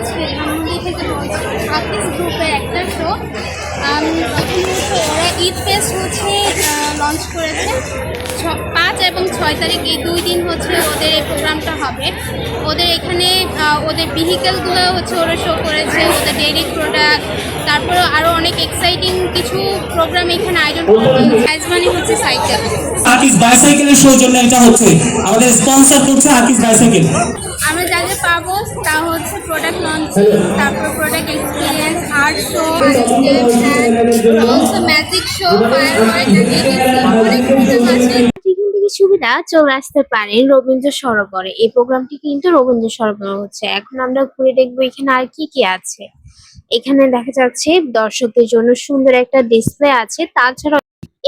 আজকে ধানমন্ডি থেকে বলছি আকিস গ্রুপের একটা শো। ওরা ঈদ ফেস্ট হচ্ছে লঞ্চ করেছে 5 এবং 6 তারিখ, এই 2 দিন হচ্ছে ওদের এই প্রোগ্রামটা হবে। ওদের এখানে ওদের ভেহিকেলগুলো হচ্ছে ওরা শো করেছে, ওদের ডেইরি প্রোডাক্ট, তারপরে আরও অনেক এক্সাইটিং কিছু প্রোগ্রাম এখানে আয়োজন করা হয়েছে। প্রাইজ মানি হচ্ছে সাইকেল। আকিস বাইসাইকেলের শোর জন্য এটা হচ্ছে আমাদের স্পন্সর করছে আকিস বাইসাইকেল। আমরা যা যা পাবো তা হচ্ছে প্রোডাক্ট লঞ্চ, তারপর product experience, art show, also magic show, অনেক প্রোগ্রাম আছে। সুবিধা চলে আসতে পারেন রবীন্দ্র সরোবরে। এই প্রোগ্রামটি কিন্তু রবীন্দ্র সরোবরে হচ্ছে। এখন আমরা ঘুরে দেখবো এখানে আর কি কি আছে। এখানে দেখা যাচ্ছে দর্শকদের জন্য সুন্দর একটা ডিসপ্লে আছে। তাছাড়া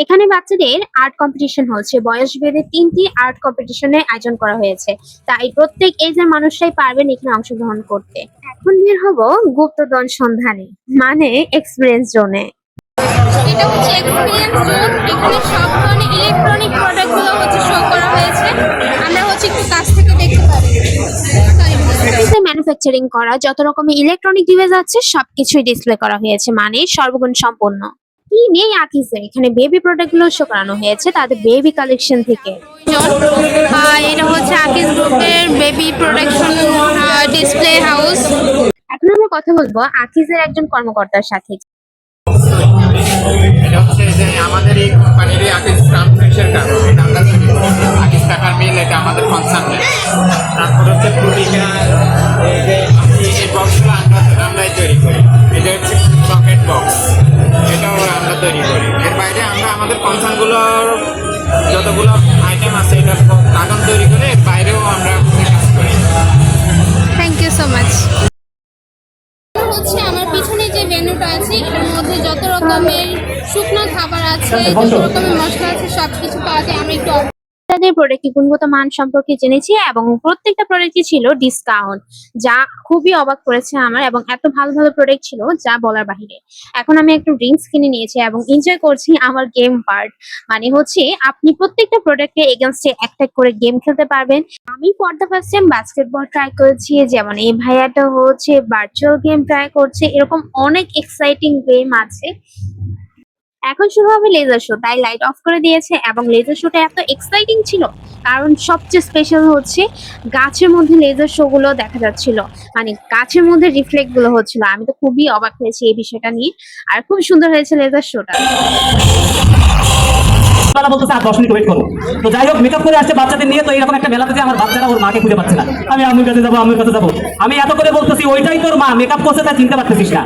এখানে বাচ্চাদের আর্ট কম্পিটিশন হচ্ছে। বয়স ভেদে 3টি আর্ট কম্পিটিশনের আয়োজন করা হয়েছে, তাই প্রত্যেক এজের মানুষরাই পারবেন এখানে অংশগ্রহণ করতে। এখন বের হব গুপ্তধন সন্ধানে, মানে এক্সপিরিয়েন্স জোনে। এটা হচ্ছে এক্সপিরিয়েন্স জোন। এখানে সব ধরনের ইলেকট্রনিক প্রোডাক্টগুলো হচ্ছে শো করা হয়েছে। আমরা হচ্ছে একটু কাছ থেকে দেখতে পারি। ম্যানুফ্যাকচারিং করা যত রকমের ইলেকট্রনিক ডিভাইস আছে সবকিছুই ডিসপ্লে করা হয়েছে, মানে সর্বগুণ সম্পন্ন। কি নেই আকিসে, এখানে বেবি প্রোডাক্টগুলো শো করানো হয়েছে তাদের বেবি কালেকশন থেকে। এটা হচ্ছে আকিস গ্রুপের বেবি প্রোডাকশন ডিসপ্লে হাউস। এখন আমরা কথা বলবো আকিসের একজন কর্মকর্তার সাথে। এটা হচ্ছে যে আমাদের এই কোম্পানির আকিস গ্রাম ফ্রেশের কারণ আমরা আকিস টাকার মিল, এটা আমাদের কনসার্ন। তারপর হচ্ছে প্রতিটা এই বক্সগুলো আমরাই তৈরি করি। এটা হচ্ছে পকেট বক্স, এটাও আমরা তৈরি করি। এর বাইরে আমরা আমাদের কনসার্নগুলোর যতগুলো আইটেম আছে এটা কাগজ তৈরি করে এর বাইরেও আমরা কাজ করি। Thank you so much. হচ্ছে আমার পিছনে যে মেনুটা আছে এর মধ্যে যত রকমের শুকনো খাবার আছে, যত রকমের মশলা আছে সবকিছু পাওয়া যায়। আমরা একটু তাদের প্রোডাক্টের গুণগত মান সম্পর্কে জেনেছি এবং প্রত্যেকটা প্রোডাক্টই ছিল ডিসকাউন্ট, যা খুবই অবাক করেছে আমার। এবং এত ভালো ভালো প্রোডাক্ট ছিল যা বলার বাহিরে। এখন আমি একটু ড্রিঙ্কস কিনে নিয়েছি এবং এনজয় করছি আমার গেম পার্ট। মানে হচ্ছে আপনি প্রত্যেকটা প্রোডাক্টের এগেইনস্টে একটা করে গেম খেলতে পারবেন। আমি for the first time basketball try করেছি, যেমন এই ভাইয়াটা হচ্ছে ভার্চুয়াল গেম ট্রাই করছে। এরকম অনেক এক্সাইটিং গেম আছে। এখন শুরু হবে লেজার শো, তাই লাইট অফ করে দিয়েছে। এবং লেজার শোটা এত এক্সাইটিং ছিল কারণ সবচেয়ে স্পেশাল হচ্ছে গাছের মধ্যে লেজার শো গুলো দেখা যাচ্ছিল, মানে গাছের মধ্যে রিফ্লেক্ট গুলো হচ্ছিল। আমি তো খুবই অবাক হয়েছি এই বিষয়টা নিয়ে, আর খুব সুন্দর হয়েছে লেজার শোটা। বলতেছে 10 মিনিট ওয়েট করো। তো যাই হোক, মেকআপ করে আসছে বাচ্চাদের নিয়ে। তো এরকম একটা মেলাতে আমার বাচ্চারা ওর মাকে খুঁজে পাচ্ছে না। আমি আম্মুর কাছে যাবো, আম্মুর কাছে যাবো। আমি এত করে বলতেছি ওইটাই তোর মা, মেকআপ করছে তা চিনতে পারতেছিস না।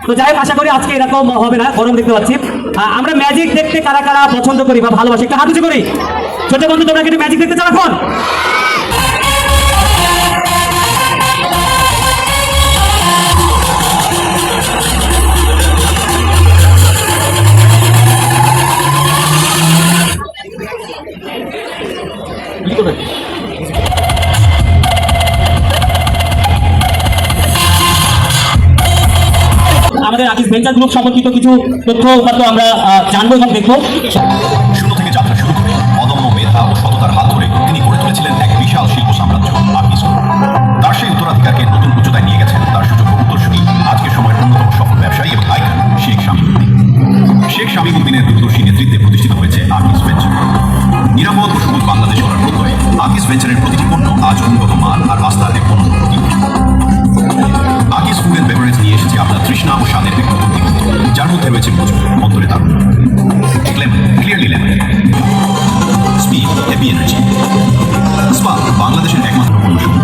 তো যাই হোক, আশা করি আজকে এরকম হবে না। গরম দেখতে পাচ্ছি। আমরা ম্যাজিক দেখতে কারা কারা পছন্দ করি বা ভালোবাসি একটা হাত উঁচু করি। ছোট বন্ধু, তোমরা কিন্তু ম্যাজিক দেখতে চাও এখন? আমাদের আকিস ভেঞ্চার গ্রুপ সম্পর্কিত কিছু তথ্য উপাত্ত আমরা জানবো এবং দেখবো। শুরু থেকে যাত্রা শুরু করে অদম্য মেধা ও সততার হাত ধরে তিনি গড়ে তুলেছিলেন এক বিশাল শিল্প সাম্রাজ্য আকিস গ্রুপ। তার সেই উত্তরাধিকারকে নতুন উচ্চতায় নিয়ে গেছেন তার সুযোগ্য উত্তরসূরি, আজকের সময়ের অন্যতম সফল ব্যবসায়ী এবং আইকন শেখ শামীম-উদ্দিন। শেখ শামীম-উদ্দিনের দূরদর্শী নেতৃত্বে প্রতিষ্ঠিত হয়েছে আকিস ভেঞ্চার। নিরাপদ ও সবুজ বাংলাদেশ গড়ার প্রত্যয়ে আকিস ভেঞ্চারের প্রতিটি পণ্য আজ উন্নত মান আর আস্থার এক অনন্য প্রতীক। আকিস ফুড এন্ড বেভারেজ নিয়ে এসেছে আপনার তৃষ্ণা ও স্বাদের এক নতুন দিগন্ত, যার মধ্যে রয়েছে মজুদ অন্তরে দারুণ clearly lemon, speed heavy energy, spa বাংলাদেশের একমাত্র পণ্য সমূহ।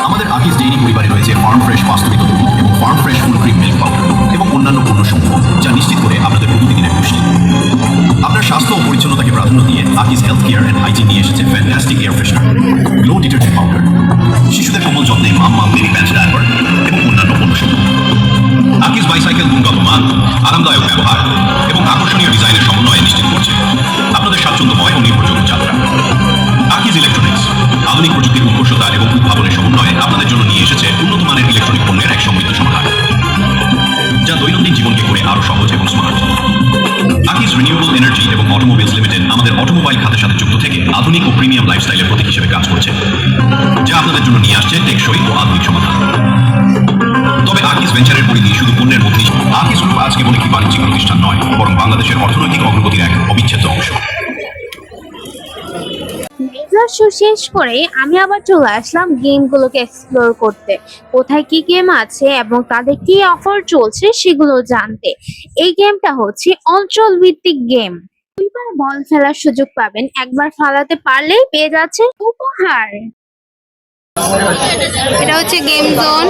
আমাদের আকিস ডেইরি পরিবারে রয়েছে ফার্ম ফ্রেশ বাস্তবিত দুধ এবং farm fresh full cream milk powder এবং অন্যান্য পণ্য সমূহ, যা নিশ্চিত করে আপনাদের প্রতিদিনের পুষ্টি। আপনার স্বাস্থ্য ও পরিচ্ছন্নতাকে প্রাধান্য দিয়ে আকিস হেলথ কেয়ার এন্ড হাইজিন নিয়ে এসেছে fantastic air freshener, glow detergent powder, শিশুদের কোমল যত্নে মাম্মাম বেবি প্যান্টস ডায়াপার এবং অন্যান্য পণ্য সমূহ। আকিস বাইসাইকেল গুণগত মান, আরামদায়ক ব্যবহার এবং আকর্ষণীয় ডিজাইনের সমন্বয়ে নিশ্চিত করছে আপনাদের স্বাচ্ছন্দ্যময় ও নির্ভরযোগ্য যাত্রা। আকিস ইলেকট্রনিক্স আধুনিক প্রযুক্তির উৎকর্ষতা এবং উদ্ভাবনের সমন্বয়ে আপনাদের জন্য নিয়ে এসেছে উন্নত মানের ইলেকট্রনিক পণ্যের এক সমৃদ্ধ সমাহার, যা দৈনন্দিন জীবনকে করে আরো সহজ এবং স্মার্ট। আকিস রিনিউয়েবল এনার্জি এবং অটোমোবাইলস লিমিটেড আমাদের অটোমোবাইল খাতের সাথে যুক্ত থেকে আধুনিক ও প্রিমিয়াম লাইফস্টাইলের প্রতীক হিসেবে কাজ করছে, যা আপনাদের জন্য নিয়ে আসছে টেকসই ও আধুনিক সমাধান। আজকে বলে কি বাণিজ্যিক প্রতিষ্ঠান নয়, বরং বাংলাদেশের অর্থনৈতিক অগ্রগতির এক অবিচ্ছেদ্য অংশ। লেজার শো শেষ করে আমি আবার চলে আসলাম গেমগুলোকে এক্সপ্লোর করতে, কোথায় কি গেম আছে এবং তাদের কি অফার চলছে সেগুলো জানতে। এই গেমটা হচ্ছে অঞ্চল ভিত্তিক গেম। দুইবার বল ফেলার সুযোগ পাবেন, একবার ফালাতে পারলেই পেয়ে যাচ্ছে উপহার। এটা হচ্ছে গেম জোন।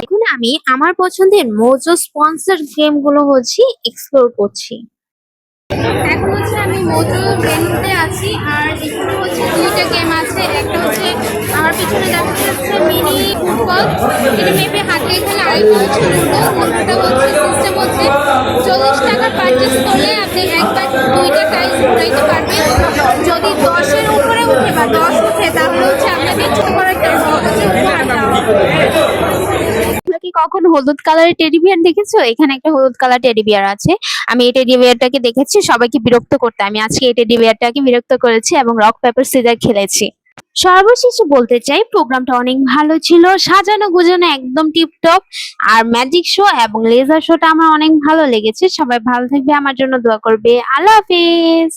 এখন আমি আমার পছন্দের মোজো স্পন্সর গেমগুলো হচ্ছে এক্সপ্লোর করছি। এখন হচ্ছে আমি মোটো ভেন্যুতে আছি, আর এখানে হচ্ছে দুইটা গেম আছে। একটা হচ্ছে আমার পিছনে দেখা যাচ্ছে মিনি ফুটবল, এটা মেপে হাতে এখানে আরেকটা হচ্ছে লুডো। লুডোটা হচ্ছে সিস্টেম হচ্ছে 40 টাকা পারচেস করলে আপনি একবার দুইটা টাইস ঘুরাইতে পারবেন। যদি 10-এর উপরে উঠে বা 10 উঠে তাহলে হচ্ছে আপনাকে ছোট করে একটা উপহার দেওয়া হবে। তোমরা কি কখনো হলুদ কালারের টেডি বিয়ার দেখেছো? এখানে একটা হলুদ কালার টেডি বিয়ার আছে। আমি এই টেডি বিয়ারটাকে দেখেছি সবাইকে বিরক্ত করতে, আমি আজকে এই টেডি বিয়ারটাকে বিরক্ত করেছি এবং রক পেপার সিজার খেলেছি। সর্বশেষে বলতে চাই প্রোগ্রামটা অনেক ভালো ছিল, সাজানো গোছানো একদম টিপটপ। আর ম্যাজিক শো এবং লেজার শোটা আমার অনেক ভালো লেগেছে। সবাই ভালো থাকবে, আমার জন্য দোয়া করবে। আল্লাহ হাফেজ।